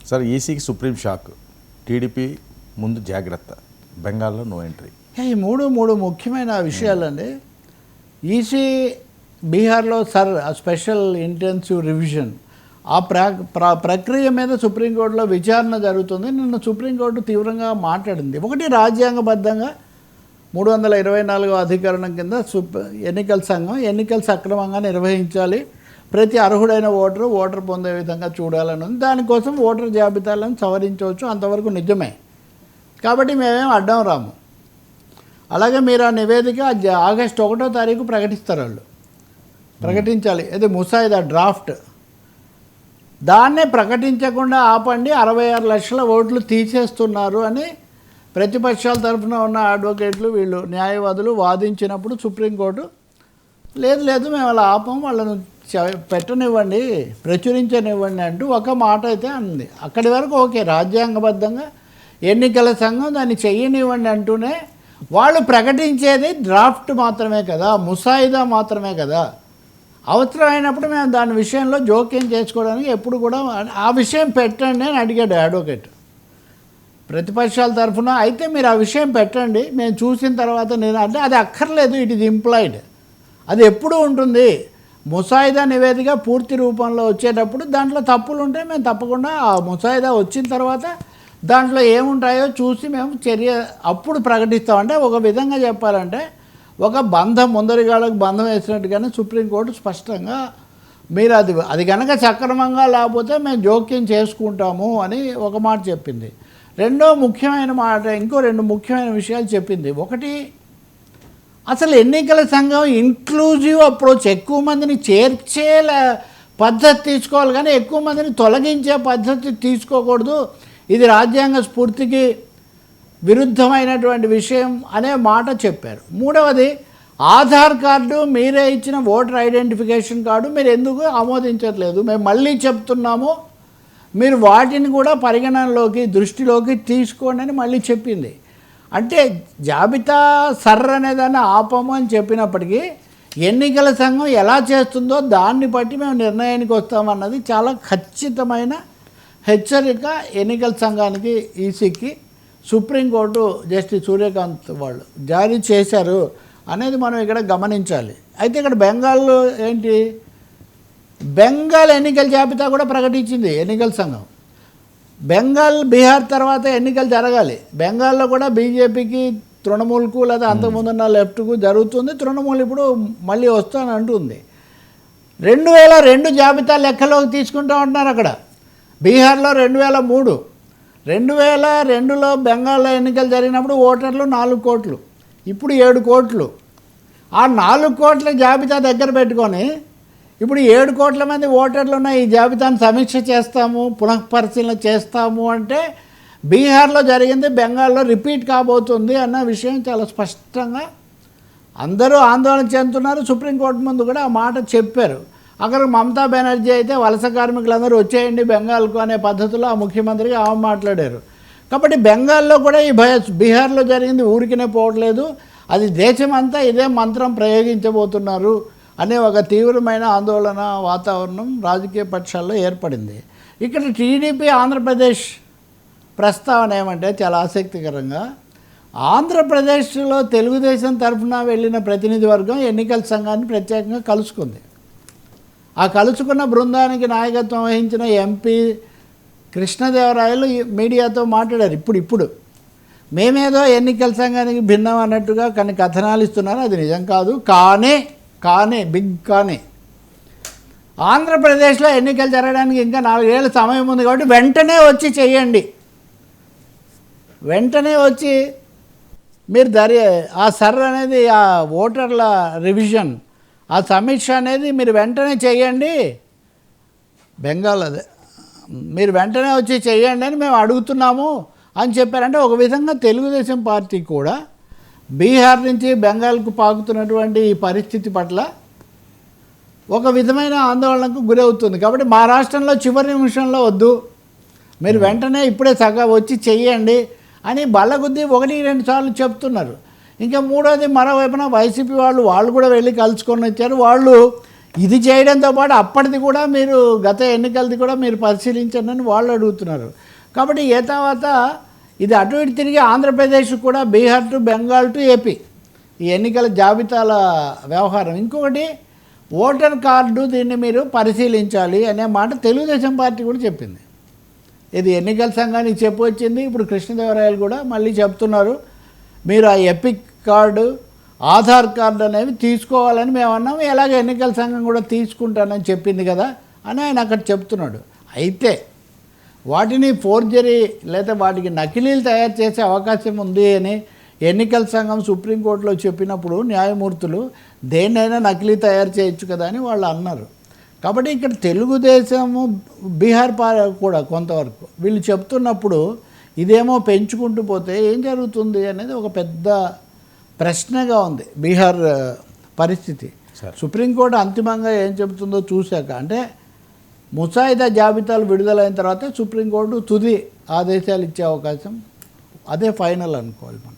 Sir ఈసీకి supreme shock, TDP ముందు జాగ్రత్త, బెంగాల్లో నో ఎంట్రీ. ఈ మూడు ముఖ్యమైన విషయాలండి. ఈసీ బీహార్లో స్పెషల్ ఇంటెన్సివ్ రివిజన్ ఆ ప్రక్రియ మీద సుప్రీంకోర్టులో విచారణ జరుగుతుంది. నిన్న సుప్రీంకోర్టు తీవ్రంగా మాట్లాడింది. ఒకటి, రాజ్యాంగబద్ధంగా 324వ అధికరణం కింద ఎన్నికల సంఘం ఎన్నికలు సక్రమంగా నిర్వహించాలి, ప్రతి అర్హుడైన ఓటర్ పొందే విధంగా చూడాలని ఉంది. దానికోసం ఓటర్ జాబితాలను సవరించవచ్చు, అంతవరకు నిజమే. కాబట్టి మేమేం అడ్డం రాము. అలాగే మీరు ఆ నివేదిక ఆగస్టు 1వ తారీఖు ప్రకటిస్తారు, వాళ్ళు ప్రకటించాలి. ఇది ముసాయిదా డ్రాఫ్ట్. దాన్నే ప్రకటించకుండా ఆపండి, 66 లక్షల ఓట్లు తీసేస్తున్నారు అని ప్రతిపక్షాల తరఫున ఉన్న అడ్వకేట్లు, వీళ్ళు న్యాయవాదులు వాదించినప్పుడు సుప్రీంకోర్టు లేదు మేము అలా ఆపం, వాళ్ళను పెట్టనివ్వండి, ప్రచురించనివ్వండి అంటూ ఒక మాట అయితే అంది. అక్కడి వరకు ఓకే, రాజ్యాంగబద్ధంగా ఎన్నికల సంఘం దాన్ని చెయ్యనివ్వండి అంటూనే వాళ్ళు ప్రకటించేది డ్రాఫ్ట్ మాత్రమే కదా, ముసాయిదా మాత్రమే కదా. అవసరమైనప్పుడు మేము దాని విషయంలో జోక్యం చేసుకోవడానికి ఎప్పుడు కూడా ఆ విషయం పెట్టండి అని అడిగాడు అడ్వకేట్ ప్రతిపక్షాల తరఫున. అయితే మీరు ఆ విషయం పెట్టండి, మేము చూసిన తర్వాత నేను అంటే అది అక్కర్లేదు, ఇట్ ఈజ్ ఇంప్లాయిడ్. అది ఎప్పుడు ఉంటుంది. ముసాయిదా నివేదిక పూర్తి రూపంలో వచ్చేటప్పుడు దాంట్లో తప్పులు ఉంటే మేము తప్పకుండా ఆ ముసాయిదా వచ్చిన తర్వాత దాంట్లో ఏముంటాయో చూసి మేము చర్య అప్పుడు ప్రకటిస్తాం. అంటే ఒక విధంగా చెప్పాలంటే ఒక బంధం, ముందరిగాళ్ళకు బంధం వేసినట్టుగానే సుప్రీంకోర్టు స్పష్టంగా మీరు అది కనుక సక్రమంగా లేకపోతే మేము జోక్యం చేసుకుంటాము అని ఒక మాట చెప్పింది. రెండో ముఖ్యమైన మాట, ఇంకో 2 ముఖ్యమైన విషయాలు చెప్పింది. ఒకటి, అసలు ఎన్నికల సంఘం ఇంక్లూజివ్ అప్రోచ్, ఎక్కువ మందిని చేర్చే పద్ధతి తీసుకోవాలి కానీ ఎక్కువ మందిని తొలగించే పద్ధతి తీసుకోకూడదు, ఇది రాజ్యాంగ స్ఫూర్తికి విరుద్ధమైనటువంటి విషయం అనే మాట చెప్పారు. మూడవది, ఆధార్ కార్డు మీరే ఇచ్చిన ఓటర్ ఐడెంటిఫికేషన్ కార్డు మీరు ఎందుకు ఆమోదించట్లేదు, మేము మళ్ళీ చెప్తున్నాము, మీరు వాటిని కూడా పరిగణనలోకి దృష్టిలోకి తీసుకోండి అని మళ్ళీ చెప్పింది. అంటే జాబితా అనేదాన్ని ఆపము అని చెప్పినప్పటికీ ఎన్నికల సంఘం ఎలా చేస్తుందో దాన్ని బట్టి మేము నిర్ణయానికి వస్తామన్నది చాలా ఖచ్చితమైన హెచ్చరిక ఎన్నికల సంఘానికి, ఈసీకి సుప్రీంకోర్టు జస్టిస్ సూర్యకాంత్ వాళ్ళు జారీ చేశారు అనేది మనం ఇక్కడ గమనించాలి. అయితే ఇక్కడ బెంగాల్లో ఏంటి, బెంగాల్ ఎన్నికల జాబితా కూడా ప్రకటించింది ఎన్నికల సంఘం. బీహార్ తర్వాత ఎన్నికలు జరగాలి. బెంగాల్లో కూడా బీజేపీకి, తృణమూల్కు లేదా అంతకుముందున్న లెఫ్ట్కు జరుగుతుంది. తృణమూల్ ఇప్పుడు మళ్ళీ వస్తాను అంటుంది. 2002 జాబితా లెక్కలోకి తీసుకుంటూ ఉంటున్నారు అక్కడ. బీహార్లో 2003, 2002లో బెంగాల్లో ఎన్నికలు జరిగినప్పుడు ఓటర్లు 4 కోట్లు, ఇప్పుడు 7 కోట్లు. ఆ 4 కోట్ల జాబితా దగ్గర పెట్టుకొని ఇప్పుడు 7 కోట్ల మంది ఓటర్లు ఉన్న ఈ జాబితాను సమీక్ష చేస్తాము, పునఃపరిశీలన చేస్తాము అంటే బీహార్లో జరిగింది బెంగాల్లో రిపీట్ కాబోతుంది అన్న విషయం చాలా స్పష్టంగా అందరూ ఆందోళన చెందుతున్నారు. సుప్రీంకోర్టు ముందు కూడా ఆ మాట చెప్పారు. అక్కడ మమతా బెనర్జీ అయితే వలస కార్మికులందరూ వచ్చేయండి బెంగాల్కు అనే పద్ధతిలో ఆ ముఖ్యమంత్రికి ఆమె మాట్లాడారు. కాబట్టి బెంగాల్లో కూడా ఈ బీహార్లో జరిగింది ఊరికినే పోవట్లేదు, అది దేశమంతా ఇదే మంత్రం ప్రయోగించబోతున్నారు అనే ఒక తీవ్రమైన ఆందోళన వాతావరణం రాజకీయ పక్షాల్లో ఏర్పడింది. ఇక్కడ టీడీపీ ఆంధ్రప్రదేశ్ ప్రస్తావన ఏమంటే చాలా ఆసక్తికరంగా, ఆంధ్రప్రదేశ్లో తెలుగుదేశం తరఫున వెళ్ళిన ప్రతినిధి వర్గం ఎన్నికల సంఘాన్ని ప్రత్యేకంగా కలుసుకుంది. ఆ కలుసుకున్న బృందానికి నాయకత్వం వహించిన ఎంపీ కృష్ణదేవరాయలు మీడియాతో మాట్లాడారు. ఇప్పుడు మేమేదో ఎన్నికల సంఘానికి భిన్నం అన్నట్టుగా కొన్ని కథనాలు ఇస్తున్నారు, అది నిజం కాదు. కానీ ఆంధ్రప్రదేశ్లో ఎన్నికలు జరగడానికి ఇంకా 4 ఏళ్ళ సమయం ఉంది కాబట్టి వెంటనే వచ్చి చేయండి, వెంటనే వచ్చి మీరు ఆ అనేది ఆ ఓటర్ల రివిజన్, ఆ సమీక్ష అనేది మీరు వెంటనే చేయండి, బెంగాల్ అదే మీరు వెంటనే వచ్చి చేయండి అని మేము అడుగుతున్నాము అని చెప్పారంటే ఒక విధంగా తెలుగుదేశం పార్టీ కూడా బీహార్ నుంచి బెంగాల్కు పాకుతున్నటువంటి ఈ పరిస్థితి పట్ల ఒక విధమైన ఆందోళనకు గురవుతుంది. కాబట్టి మా రాష్ట్రంలో చివరి నిమిషంలో వద్దు, మీరు వెంటనే ఇప్పుడే వచ్చి చెయ్యండి అని బల్లగుద్ది 1-2 సార్లు చెప్తున్నారు. ఇంకా మూడోది, మరోవైపున వైసీపీ వాళ్ళు కూడా వెళ్ళి కలుసుకొని వచ్చారు. వాళ్ళు ఇది చేయడంతో పాటు అప్పటిది కూడా మీరు గత ఎన్నికలది కూడా మీరు పరిశీలించండి అని వాళ్ళు అడుగుతున్నారు. కాబట్టి ఏ తర్వాత ఇది అటు ఇటు తిరిగి ఆంధ్రప్రదేశ్ కూడా Bihar to Bengal to AP ఈ ఎన్నికల జాబితాల వ్యవహారం. ఇంకొకటి ఓటర్ కార్డు దీన్ని మీరు పరిశీలించాలి అనే మాట తెలుగుదేశం పార్టీ కూడా చెప్పింది. ఇది ఎన్నికల సంఘానికి చెప్పొచ్చింది. ఇప్పుడు కృష్ణదేవరాయలు కూడా మళ్ళీ చెప్తున్నారు, మీరు ఆ ఎపిక్ కార్డు ఆధార్ కార్డు అనేవి తీసుకోవాలని మేము అన్నాము, ఎలాగ ఎన్నికల సంఘం కూడా తీసుకుంటానని చెప్పింది కదా అని ఆయన అక్కడ చెప్తున్నాడు. అయితే వాటిని ఫోర్జరీ లేదా వాటికి నకిలీలు తయారు చేసే అవకాశం ఉంది అని ఎన్నికల సంఘం సుప్రీంకోర్టులో చెప్పినప్పుడు న్యాయమూర్తులు దేన్నైనా నకిలీ తయారు చేయొచ్చు కదా అని వాళ్ళు అన్నారు. కాబట్టి ఇక్కడ తెలుగుదేశము బీహార్ కూడా కొంతవరకు వీళ్ళు చెప్తున్నప్పుడు ఇదేమో పెంచుకుంటూ పోతే ఏం జరుగుతుంది అనేది ఒక పెద్ద ప్రశ్నగా ఉంది బీహార్ పరిస్థితి. సుప్రీంకోర్టు అంతిమంగా ఏం చెబుతుందో చూశాక, అంటే ముసాయిదా జాబితాలు విడుదలైన తర్వాత సుప్రీంకోర్టు తుది ఆదేశాలు ఇచ్చే అవకాశం, అదే ఫైనల్ అనుకోవాలి మనం.